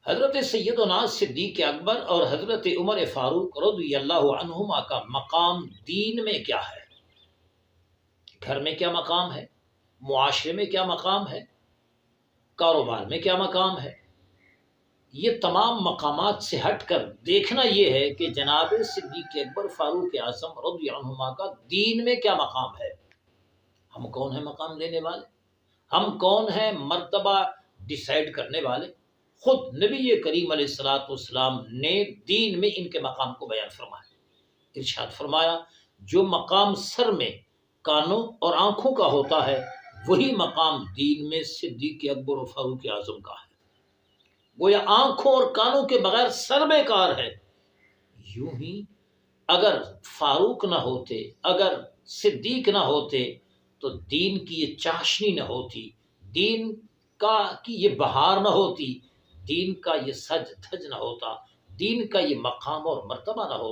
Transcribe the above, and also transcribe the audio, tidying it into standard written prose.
حضرت سیدنا صدیق اکبر اور حضرت عمر فاروق رضی اللہ عنہما کا مقام دین میں کیا ہے؟ گھر میں کیا مقام ہے؟ معاشرے میں کیا مقام ہے؟ کاروبار میں کیا مقام ہے؟ یہ تمام مقامات سے ہٹ کر دیکھنا یہ ہے کہ جناب صدیق اکبر فاروق اعظم رضی عنہما کا دین میں کیا مقام ہے۔ ہم کون ہیں مقام لینے والے؟ ہم کون ہیں مرتبہ ڈیسائیڈ کرنے والے؟ خود نبی کریم علیہ الصلوۃ والسلام نے دین میں ان کے مقام کو بیان فرمایا۔ ارشاد فرمایا جو مقام سر میں، کانوں اور آنکھوں کا ہوتا ہے وہی مقام دین میں صدیق اکبر و فاروق اعظم کا ہے۔ گویا آنکھوں اور کانوں کے بغیر سر بے کار ہے۔ یوں ہی اگر فاروق نہ ہوتے، اگر صدیق نہ ہوتے تو دین کی یہ چاشنی نہ ہوتی، دین کی یہ بہار نہ ہوتی، دین کا یہ سج دھج نہ ہوتا، دین کا یہ مقام اور مرتبہ نہ ہوتا۔